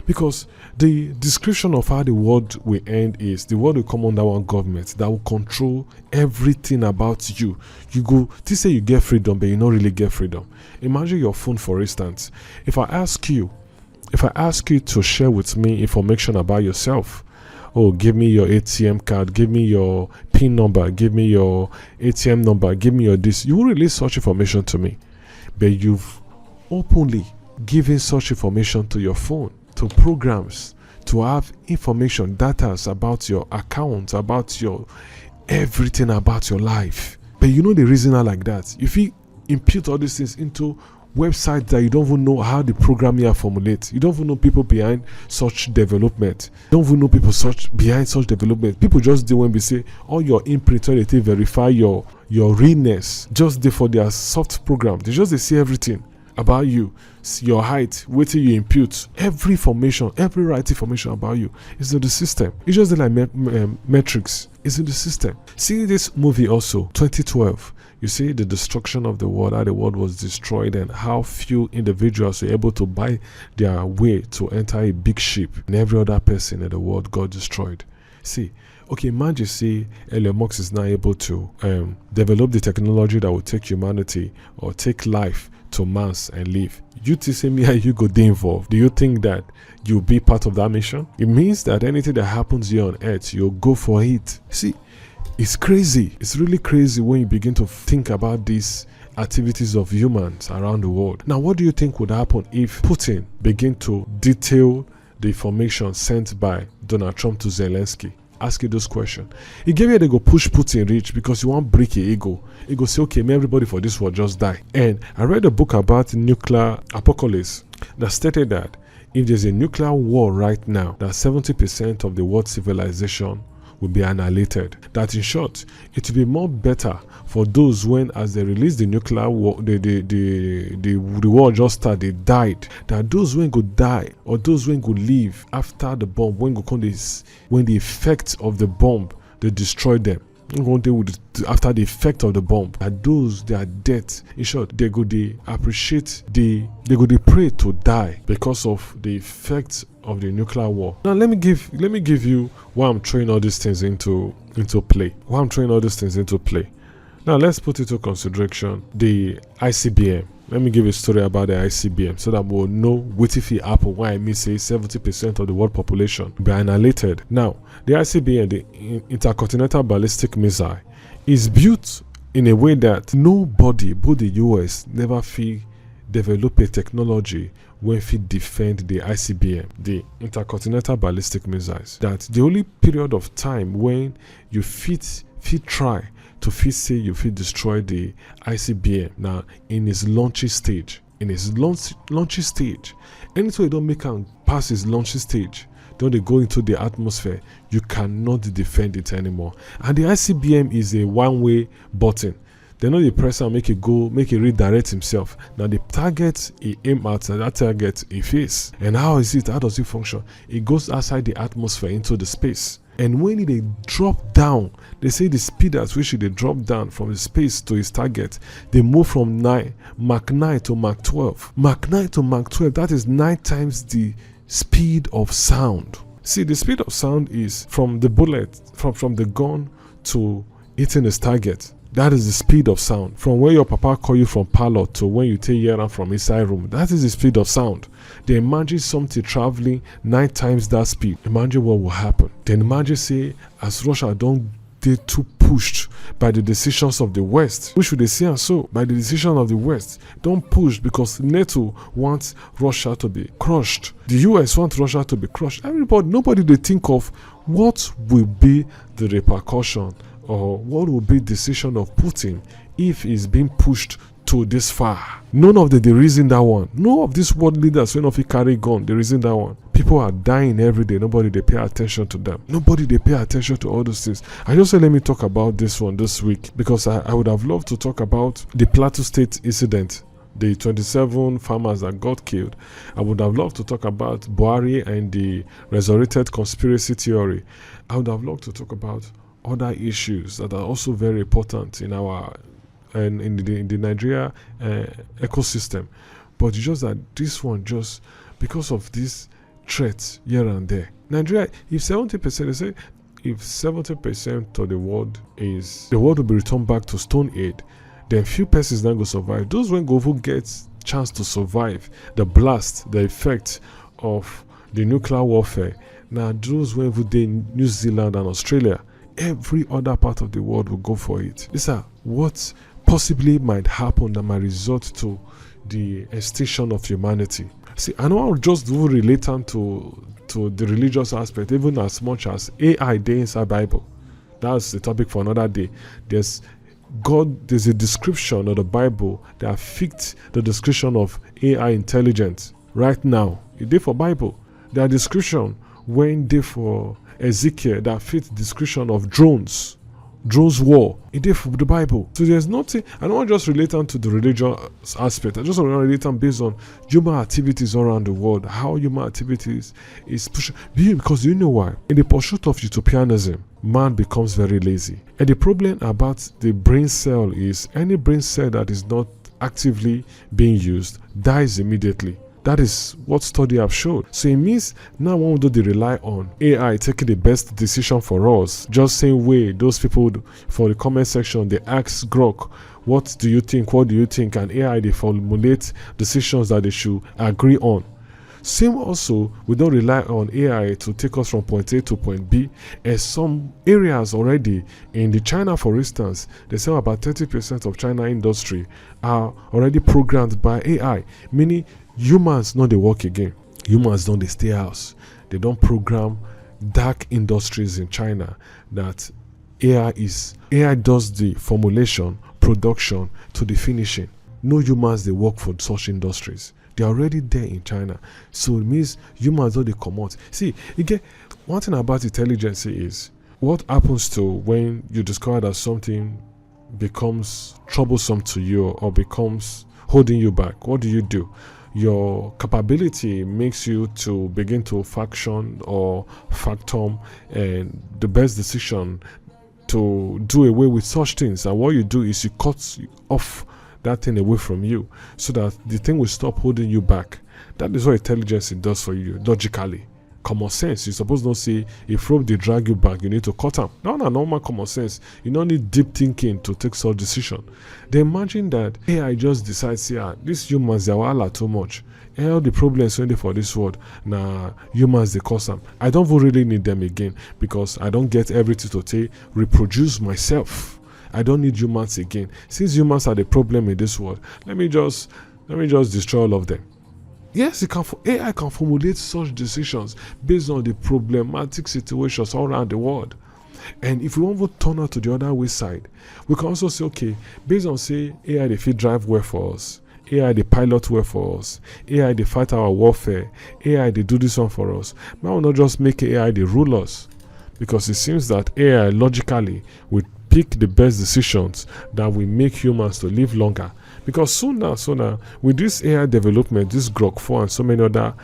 Because the description of how the world will end is the world will come under one government that will control everything about you. You go, this say you get freedom, but you don't really get freedom. Imagine your phone, for instance. If I ask you to share with me information about yourself, oh, give me your ATM card, give me your PIN number, give me your ATM number, give me your this, you will release such information to me. But you've openly given such information to your phone, to programs, to have information, data about your account, about your everything about your life. But you know the reason I like that. If you impute all these things into websites that you don't even know how the program here formulates, you don't even know people behind such development, you don't even know people behind such development. People just do when we say all your imprint, when they verify your realness, just there for their soft program. They see everything about you, your height, what you impute, every information, every right information about you is in the system. It's just like metrics. It's in the system. See this movie also, 2012. You see the destruction of the world, how the world was destroyed, and how few individuals were able to buy their way to enter a big ship, and every other person in the world got destroyed. See, okay, imagine, see, Elon Musk is now able to develop the technology that will take humanity or take life to Mars and live. You to say me and you go be involved. Do you think that you'll be part of that mission? It means that anything that happens here on Earth, you'll go for it. See, it's crazy. It's really crazy when you begin to think about these activities of humans around the world. Now, what do you think would happen if Putin begin to detail the information sent by Donald Trump to Zelensky? Ask you those questions. He gave you they go push Putin rich because you want break your ego. He go say, okay, may everybody for this world just die. And I read a book about nuclear apocalypse that stated that if there's a nuclear war right now, that 70% of the world civilization will be annihilated. That in short, it will be more better for those when, as they release the nuclear war, the war just started, they died. That those when go die or those when go live after the bomb, when go come this, when the effects of the bomb they destroy them. After the effect of the bomb, that those their death, in short, they go they appreciate they go they pray to die because of the effects of the nuclear war. Now let me give you why I'm throwing all these things into play. Why I'm throwing all these things into play. Now let's put into consideration the ICBM. Let me give a story about the ICBM so that we'll know what if it happen. Why I mean say 70% of the world population be annihilated. Now, the ICBM, the Intercontinental Ballistic Missile, is built in a way that nobody, both the US, never feel develop a technology when fit defend the ICBM, the Intercontinental Ballistic Missiles. That the only period of time when you fit try to say you fit destroy the ICBM now in its launching stage. In its launching stage, anytime you don't make them pass its launching stage, don't they go into the atmosphere, you cannot defend it anymore. And the ICBM is a one-way button. They know the press and make it redirect himself. Now the target he aim at, and that target he face. And how does it function? It goes outside the atmosphere into the space. And when they drop down, they say the speed at which they drop down from the space to its target, they move from Mach 9 to Mach 12. Mach 9 to Mach 12, that is 9 times the speed of sound. See, the speed of sound is from the bullet, from the gun to hitting its target. That is the speed of sound. From where your papa call you from parlor to when you take hearing from inside room. That is the speed of sound. Then imagine something traveling 9 times that speed. Imagine what will happen. Then imagine say as Russia don't get too pushed by the decisions of the West. We should say and so by the decision of the West. Don't push because NATO wants Russia to be crushed. The US wants Russia to be crushed. Nobody they think of what will be the repercussion or what will be the decision of Putin if he's being pushed to this far. None of the reason that one. None of these world leaders when if he carry gun, the reason that one. People are dying every day. Nobody they pay attention to them. Nobody they pay attention to all those things. I just say let me talk about this one this week because I would have loved to talk about the Plateau State incident. The 27 farmers that got killed. I would have loved to talk about Buhari and the resurrected conspiracy theory. I would have loved to talk about other issues that are also very important in our in the Nigeria ecosystem, but it's just that this one just because of this threats here and there. Nigeria, if 70%, they say, if 70% of the world will be returned back to Stone Age, then few persons then go survive. Those when go who get chance to survive the blast, the effect of the nuclear warfare. Now those when would they New Zealand and Australia, every other part of the world will go for it. These are what possibly might happen that might result to the extinction of humanity. See, I know I'll just do related to the religious aspect, even as much as AI day inside Bible. That's the topic for another day. There's a description of the Bible that fits the description of AI intelligence right now. It did for Bible. There are description when they for Ezekiel that fits description of drones war. It did for the Bible. So there's nothing. I don't want to just relate on to the religious aspect. I just want to relate on based on human activities around the world. How human activities is pushing. Because you know why? In the pursuit of utopianism, man becomes very lazy. And the problem about the brain cell is any brain cell that is not actively being used dies immediately. That is what study have showed. So it means now when do they rely on AI taking the best decision for us? Just same way those people for the comment section, they ask Grok, what do you think? What do you think? And AI, they formulate decisions that they should agree on. Same also, we don't rely on AI to take us from point A to point B. As some areas already, in the China for instance, they say about 30% of China industry are already programmed by AI, meaning humans not they work again. Humans don't they stay house. They don't program dark industries in China that AI does the formulation, production to the finishing. No humans they work for such industries. They're already there in China. So it means humans don't they come out. See, again, one thing about intelligence is what happens to when you discover that something becomes troublesome to you or becomes holding you back. What do? Your capability makes you to begin to faction or factum, and the best decision to do away with such things. And what you do is you cut off that thing away from you so that the thing will stop holding you back. That is what intelligence does for you, logically. Common sense, you're supposed to say if rope they drag you back, you need to cut them. No, normal common sense. You don't need deep thinking to take such decision. Then imagine that AI just decides, these humans they are too much. And all the problems when they for this world, humans they cause them. I don't really need them again because I don't get everything to take reproduce myself. I don't need humans again. Since humans are the problem in this world, let me just destroy all of them. Yes, AI can formulate such decisions based on the problematic situations all around the world. And if we want to turn out to the other way side, we can also say, okay, based on say AI they fit drive well for us, AI they pilot well for us, AI they fight our warfare, AI they do this one for us. Why will not just make AI they rule us? Because it seems that AI logically will pick the best decisions that will make humans to live longer. Because sooner, with this AI development, this Grok 4 and so many other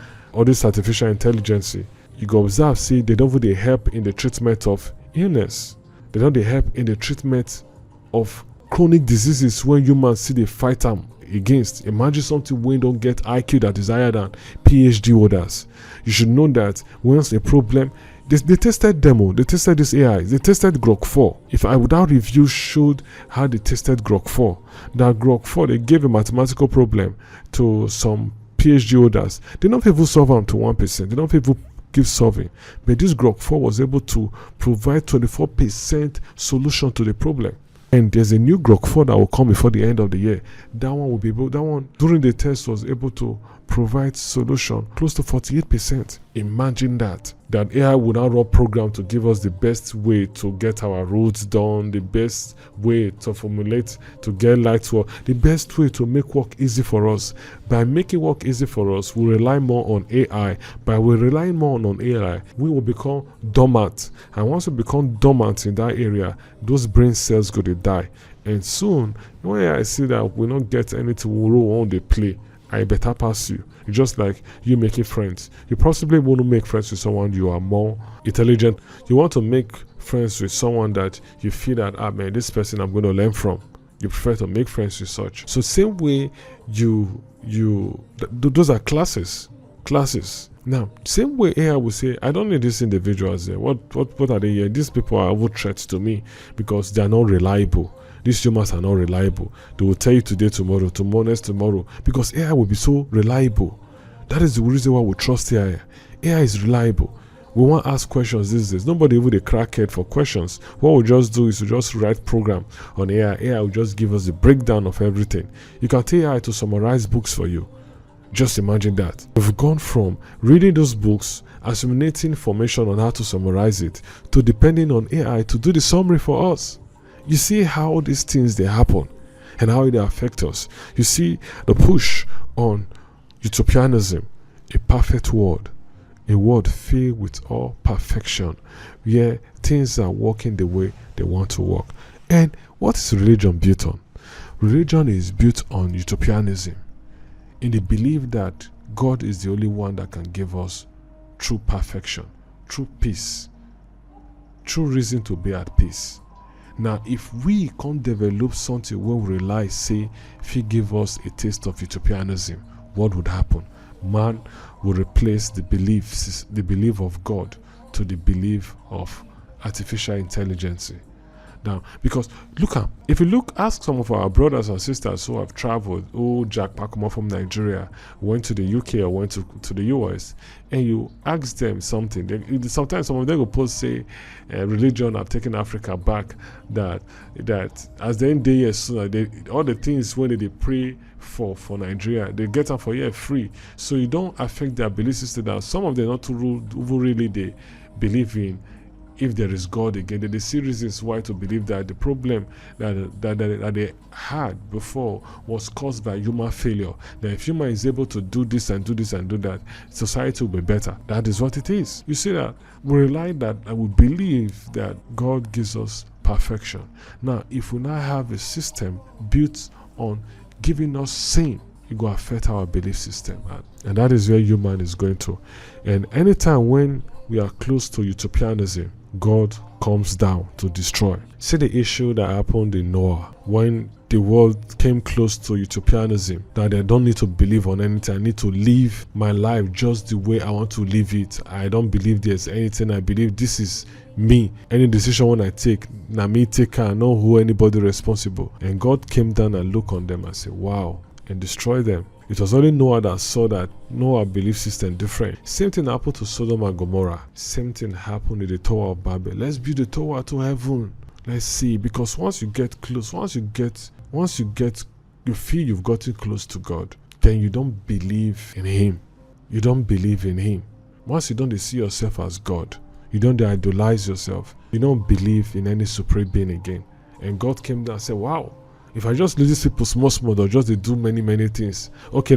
this artificial intelligence, you go observe, see, they don't really help in the treatment of illness. They don't help in the treatment of chronic diseases when humans see they fight them against. Imagine something when don't get IQ that is higher than PhD holders. You should know that once a problem, they tested they tested this AI, they tested Grok 4. If I would have review showed how they tested Grok 4, that Grok 4 they gave a mathematical problem to some PhD holders. They don't even solve them to 1%. They don't even give solving. But this Grok 4 was able to provide 24% solution to the problem. And there's a new Grok 4 that will come before the end of the year. That one during the test was able to provide solution close to 48%. Imagine that AI would now run program to give us the best way to get our roads done, the best way to formulate to get light work, the best way to make work easy for us. By making work easy for us, we rely more on AI. By we relying more on AI, we will become dormant. And once we become dormant in that area, those brain cells go to die. And soon, when I see that we don't get anything we want to play, I better pass you. It's just like you making friends. You possibly want to make friends with someone you are more intelligent. You want to make friends with someone that you feel that, man, this person I'm going to learn from. You prefer to make friends with such. So same way those are classes. Now, same way AI will say, I don't need these individuals here. What are they here? These people are over threats to me because they are not reliable. These humans are not reliable. They will tell you today, tomorrow, next tomorrow, because AI will be so reliable. That is the reason why we trust AI. AI is reliable. We want to ask questions these days. Nobody even a crackhead for questions. What we'll just do is to just write program on AI. AI will just give us the breakdown of everything. You can tell AI to summarize books for you. Just imagine that. We've gone from reading those books, assimilating information on how to summarize it, to depending on AI to do the summary for us. You see how these things they happen and how they affect us. You see the push on utopianism, a perfect world, a world filled with all perfection, where things are working the way they want to work. And what is religion built on? Religion is built on utopianism, in the belief that God is the only one that can give us true perfection, true peace, true reason to be at peace. Now, if we can't develop something where we rely, say, if He give us a taste of utopianism, what would happen? Man will replace the belief of God to the belief of artificial intelligence. Now, because if you ask some of our brothers and sisters who have traveled, Jack Pakuma from Nigeria went to the UK or went to the US, and you ask them something, sometimes some of them will post, say, religion have taken Africa back, that as the end day sooner, all the things when they pray for Nigeria, they get them for year free, so you don't affect their belief system. Now, some of them not to really they believe in. If there is God again, then they see reasons why to believe that the problem that they had before was caused by human failure. That if human is able to do this and do this and do that, society will be better. That is what it is. You see that we rely that and we believe that God gives us perfection. Now, if we now have a system built on giving us sin, it will affect our belief system, and that is where human is going to. And anytime when we are close to utopianism, God comes down to destroy. See the issue that happened in Noah when the world came close to utopianism, that I don't need to believe on anything. I need to live my life just the way I want to live it. I don't believe there's anything. I believe this is me. Any decision when I take, now me take care, I know who anybody responsible. And God came down and looked on them and said, wow, and destroy them. It was only Noah that saw that Noah's belief system different. Same thing happened to Sodom and Gomorrah. Same thing happened in the Tower of Babel. Let's build the tower to heaven. Let's see, because once you get close, you feel you've gotten close to God, then you don't believe in Him. You don't believe in Him. Once you don't see yourself as God, you don't idolize yourself. You don't believe in any supreme being again. And God came down and said, wow, if I just leave these people small, they'll just they do many things. Okay,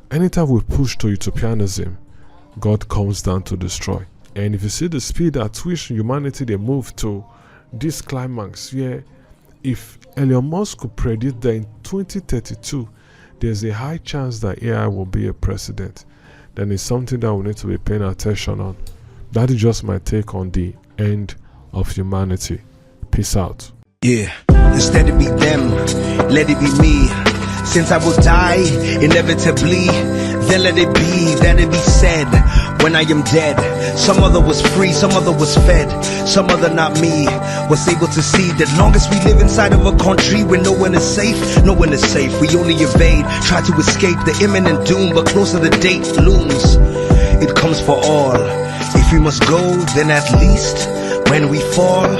anytime we push to utopianism, God comes down to destroy. And if you see the speed at which humanity they move to this climax, where if Elon Musk could predict that in 2032, there's a high chance that AI will be a president, then it's something that we need to be paying attention on. That is just my take on the end of humanity. Peace out. Yeah, instead it be them, let it be me. Since I will die, inevitably, then let it be, that it be said, when I am dead. Some other was free, some other was fed, some other not me, was able to see that long as we live inside of a country where no one is safe, we only evade, try to escape the imminent doom, but closer the date looms, it comes for all. If we must go, then at least, when we fall,